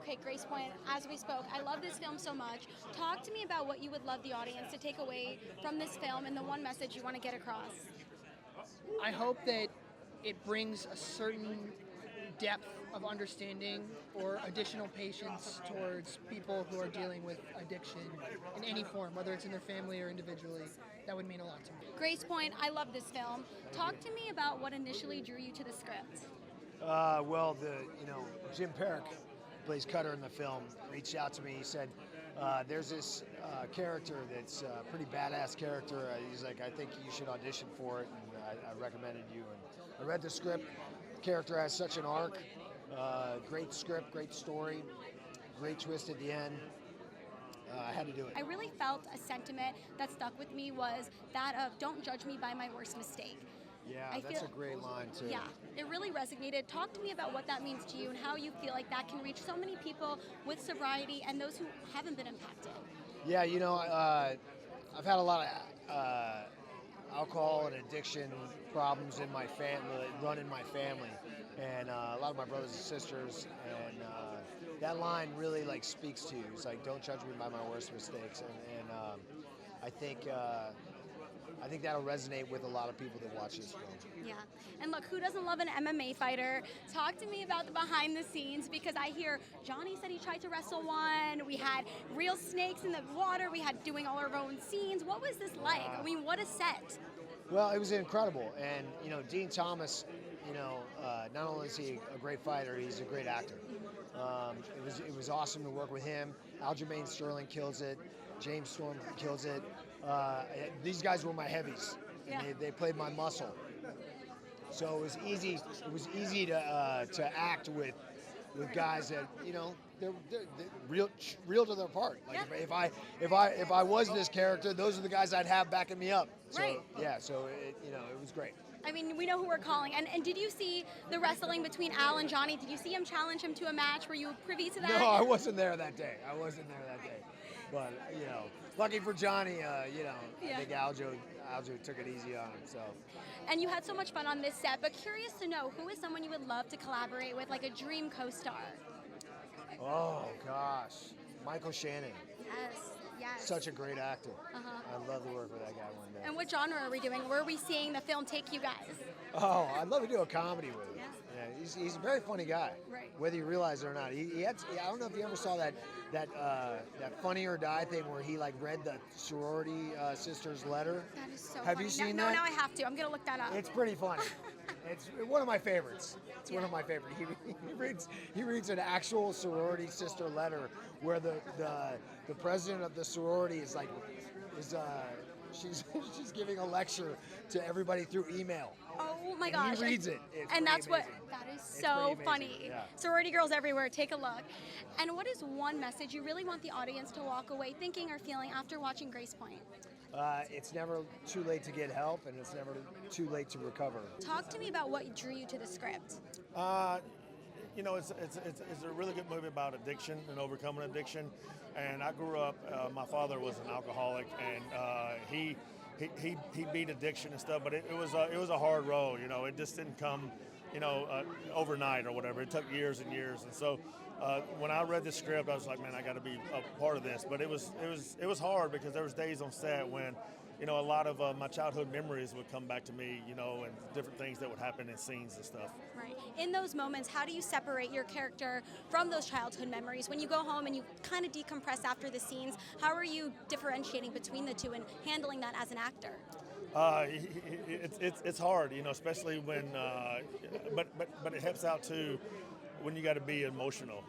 Okay, Grace Point, as we spoke, I love this film so much. Talk to me about what you would love the audience to take away from this film and the one message you want to get across. I hope that it brings a certain depth of understanding or additional patience towards people who are dealing with addiction in any form, whether it's in their family or individually. That would mean a lot to me. Grace Point, I love this film. Talk to me about what initially drew you to the script. Well, Jim Perrick plays Cutter in the film, reached out to me. He said, there's this character that's a pretty badass character. He's like, I think you should audition for it, and I recommended you. And I read the script. The character has such an arc. Great script, great story, great twist at the end. I had to do it. I really felt a sentiment that stuck with me was that of don't judge me by my worst mistake. Yeah, that's a great line too. Yeah, it really resonated. Talk to me about what that means to you and how you feel like that can reach so many people with sobriety and those who haven't been impacted. Yeah, I've had a lot of alcohol and addiction problems in my family, run in my family, and a lot of my brothers and sisters, and that line really speaks to you. It's like, don't judge me by my worst mistakes, and I think that'll resonate with a lot of people that watch this film. Yeah, and look, who doesn't love an MMA fighter? Talk to me about the behind the scenes, because I hear Johnny said he tried to wrestle one. We had real snakes in the water. We had doing all our own scenes. What was this like? I mean, what a set. Well, it was incredible, and Dean Thomas, not only is he a great fighter, he's a great actor. It was awesome to work with him. Aljamain Sterling kills it. James Storm kills it. These guys were my heavies. Yeah. They played my muscle. So it was easy. It was easy to act with guys that they're real to their part. Like Yeah. if I was this character, those are the guys I'd have backing me up. So, Right. Yeah. So it was great. I mean, we know who we're calling. And did you see the wrestling between Al and Johnny? Did you see him challenge him to a match? Were you privy to that? No, I wasn't there that day. But lucky for Johnny, I think Aljo took it easy on him. So. And you had so much fun on this set, but curious to know, who is someone you would love to collaborate with, like a dream co-star? Oh gosh, Michael Shannon. Yes. Such a great actor. Uh-huh. I'd love to work with that guy one day. And what genre are we doing? Where are we seeing the film take you guys? Oh, I'd love to do a comedy with him. Yeah. He's a very funny guy. Right. Whether you realize it or not. I don't know if you ever saw that Funny or Die thing where he read the sorority sister's letter. That is so Have funny. you seen No, that? now I have to. I'm going to look that up. It's pretty funny. It's one of my favorites. It's one of Yeah. my favorites. He reads an actual sorority sister letter where the president of the sorority is she's giving a lecture to everybody through email. Oh my And gosh. he reads it. It's and that's pretty amazing. that is It's so pretty funny. amazing, yeah. Sorority girls everywhere, take a look. And what is one message you really want the audience to walk away thinking or feeling after watching Grace Point? It's never too late to get help, and it's never too late to recover. Talk to me about what drew you to the script. It's a really good movie about addiction and overcoming addiction. And I grew up. My father was an alcoholic, and he beat addiction and stuff. But it was a hard road. It just didn't come, overnight or whatever. It took years and years. And so when I read the script, I was like, man, I got to be a part of this. But it was hard because there was days on set when a lot of my childhood memories would come back to me, and different things that would happen in scenes and stuff. Right. In those moments, how do you separate your character from those childhood memories? When you go home and you kind of decompress after the scenes, how are you differentiating between the two and handling that as an actor? It's hard, especially when, but it helps out too when you got to be emotional,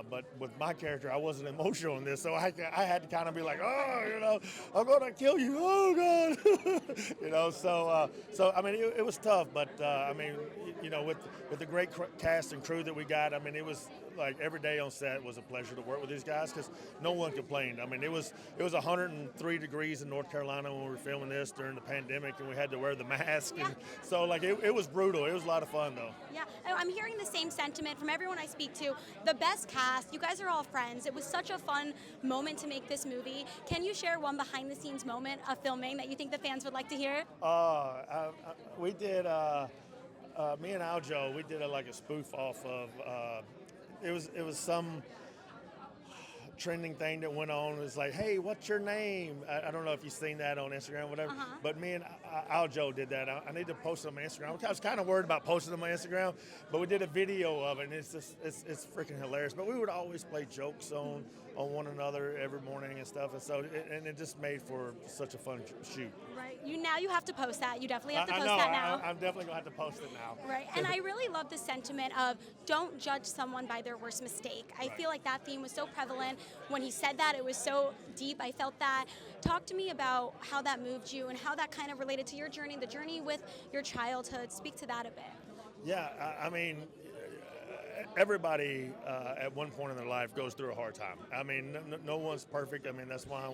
but with my character, I wasn't emotional in this, so I had to kind of be like, I'm going to kill you, oh God, so I mean, it was tough, but with the great cast and crew that we got, I mean, it was like every day on set was a pleasure to work with these guys because no one complained. I mean, it was 103 degrees in North Carolina when we were filming this during the pandemic, and we had to wear the mask, and so it was brutal. It was a lot of fun though. Yeah, I'm hearing the same sentiment from everyone I speak to. The best cast, you guys are all friends. It was such a fun moment to make this movie. Can you share one behind the scenes moment of filming that you think the fans would like to hear? We did, me and Aljo, we did a spoof off of it was some trending thing that went on. It was like, hey, what's your name? I don't know if you've seen that on Instagram or whatever, but me and Aljo did that. I need to post it on my Instagram. I was kind of worried about posting it on my Instagram, but we did a video of it, and it's freaking hilarious. But we would always play jokes on one another every morning and stuff, and so it just made for such a fun shoot. Right. You have to post that. You definitely have to post I know, that now. I'm definitely gonna have to post it now. Right. And I really love the sentiment of don't judge someone by their worst mistake. I feel like that theme was so prevalent. When he said that, it was so deep. I felt that. Talk to me about how that moved you and how that kind of related to your journey, the journey with your childhood. Speak to that a bit. Yeah, I mean, everybody at one point in their life goes through a hard time. I mean, no one's perfect. I mean, that's why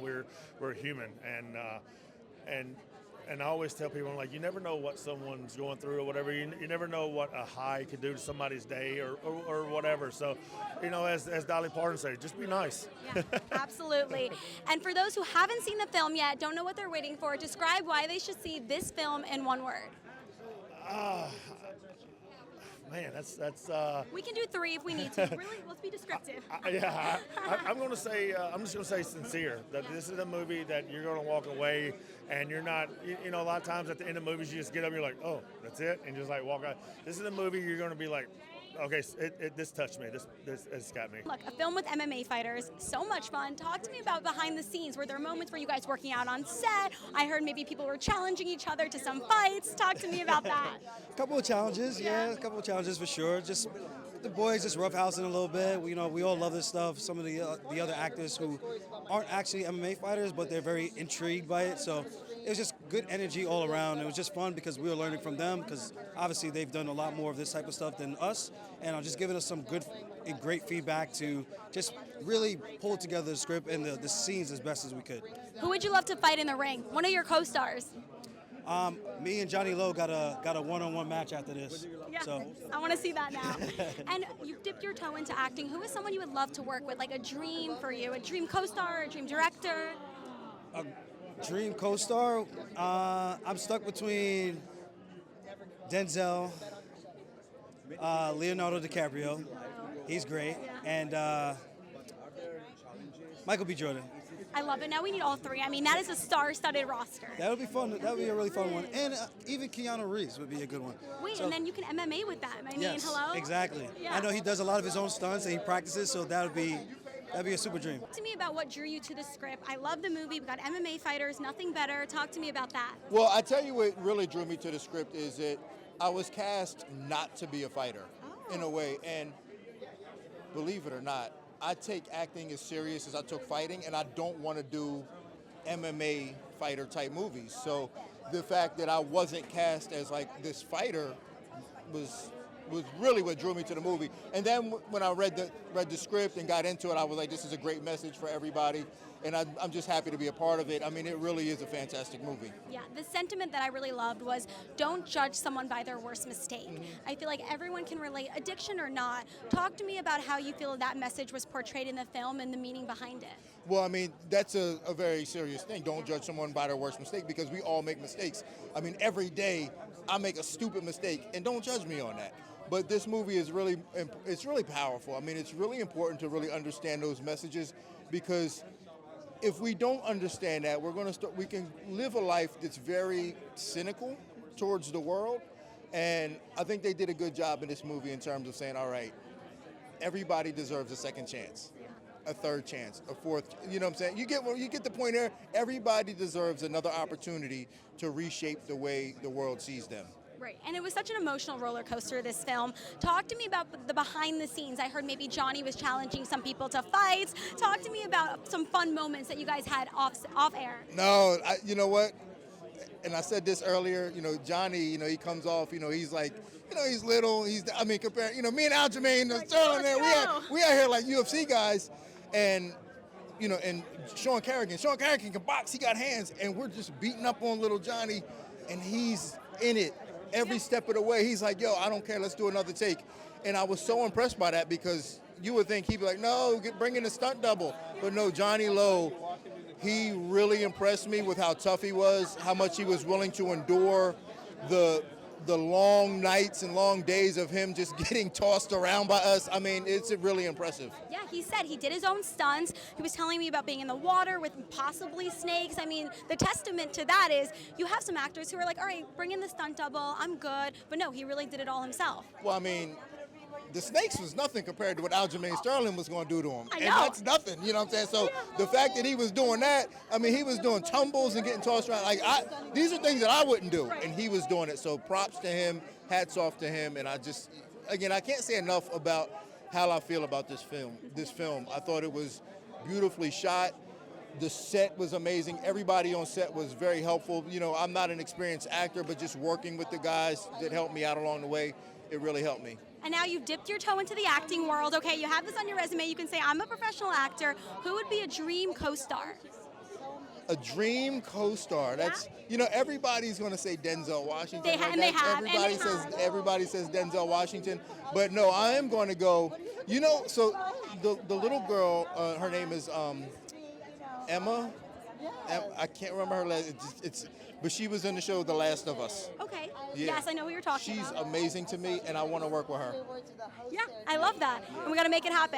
we're human, and I always tell people, like, you never know what someone's going through or whatever. You never know what a high could do to somebody's day or whatever. So, as Dolly Parton said, just be nice. Yeah, absolutely. And for those who haven't seen the film yet, don't know what they're waiting for, describe why they should see this film in one word. Man, that's. We can do 3 if we need to. Really, let's be descriptive. I'm going to say. I'm just going to say sincere. That this is a movie that you're going to walk away, and you're not. A lot of times at the end of movies, you just get up, and you're like, oh, that's it, and just like walk out. This is a movie you're going to be like, okay, this touched me. This got me. Look, a film with MMA fighters, so much fun. Talk to me about behind the scenes. Were there moments where you guys working out on set? I heard maybe people were challenging each other to some fights. Talk to me about that. A couple of challenges, a couple of challenges for sure. Just the boys just roughhousing a little bit. We all love this stuff. Some of the other actors who aren't actually MMA fighters, but they're very intrigued by it. So it was just good energy all around. It was just fun because we were learning from them, because obviously they've done a lot more of this type of stuff than us, and just giving us some good and great feedback to just really pull together the script and the scenes as best as we could. Who would you love to fight in the ring? One of your co-stars. Me and Johnny Lowe got a one-on-one match after this. Yeah, So I want to see that now. And you've dipped your toe into acting. Who is someone you would love to work with, like a dream for you, a dream co-star, a dream director? a dream co-star, I'm stuck between Denzel, Leonardo DiCaprio. He's great. And Michael B. Jordan. I love it. Now we need all 3. I mean, that is a star-studded roster. That would be fun. That would be a really fun one. And even Keanu Reeves would be a good one. Wait, and then you can MMA with them. I mean, yes, hello? exactly. Yeah. I know he does a lot of his own stunts and he practices, so that'd be a super dream. Talk to me about what drew you to the script. I love the movie. We got MMA fighters, nothing better. Talk to me about that. Well, I tell you what really drew me to the script is that I was cast not to be a fighter in a way. And believe it or not, I take acting as serious as I took fighting, and I don't want to do MMA fighter type movies. So the fact that I wasn't cast as like this fighter was really what drew me to the movie. And then when I read the script and got into it, I was like, this is a great message for everybody. And I'm just happy to be a part of it. I mean, it really is a fantastic movie. Yeah, the sentiment that I really loved was don't judge someone by their worst mistake. I feel like everyone can relate, addiction or not. Talk to me about how you feel that message was portrayed in the film and the meaning behind it. Well, I mean, that's a very serious thing. Don't judge someone by their worst mistake, because we all make mistakes. I mean, every day I make a stupid mistake, and don't judge me on that. But this movie is really powerful. I mean, it's really important to really understand those messages, because if we don't understand that, we can live a life that's very cynical towards the world. And I think they did a good job in this movie in terms of saying, all right, everybody deserves a second chance, a third chance, a fourth. You know what I'm saying? You get the point there. Everybody deserves another opportunity to reshape the way the world sees them. Right, and it was such an emotional roller coaster, this film. Talk to me about the behind the scenes. I heard maybe Johnny was challenging some people to fights. Talk to me about some fun moments that you guys had off air. No, you know what? And I said this earlier, Johnny, he comes off, he's like, he's little. Compared, me and Aljamain, Sterling there, we out here like UFC guys. And, and Sean Carrigan can box, he got hands. And we're just beating up on little Johnny, and he's in it. Every step of the way, he's like, yo, I don't care, let's do another take. And I was so impressed by that, because you would think he'd be like, no, bring in a stunt double. But no, Johnny Lowe, he really impressed me with how tough he was, how much he was willing to endure the the long nights and long days of him just getting tossed around by us. I mean, it's really impressive. Yeah, he said he did his own stunts. He was telling me about being in the water with possibly snakes. I mean, the testament to that is you have some actors who are like, all right, bring in the stunt double, I'm good. But no, he really did it all himself. Well, I mean, the snakes was nothing compared to what Aljamain Sterling was going to do to him. I And know. that's nothing, you know what I'm saying? So the fact that he was doing that, I mean, he was doing tumbles and getting tossed around. Like, these are things that I wouldn't do, and he was doing it. So props to him, hats off to him, and I can't say enough about how I feel about this film. I thought it was beautifully shot. The set was amazing. Everybody on set was very helpful. You know, I'm not an experienced actor, but just working with the guys that helped me out along the way, it really helped me. And now you've dipped your toe into the acting world. Okay, you have this on your resume. You can say, I'm a professional actor. Who would be a dream co-star? A dream co-star. That's, you know, everybody's going to say Denzel Washington. They have. Everybody says Denzel Washington. But no, I am going to go, you know, so the little girl, her name is Emma. I can't remember her last. But she was in the show The Last of Us. Okay. Yeah. Yes, I know who you're talking She's about. amazing to me, and I want to work with her. Yeah, I love that. And we got to make it happen.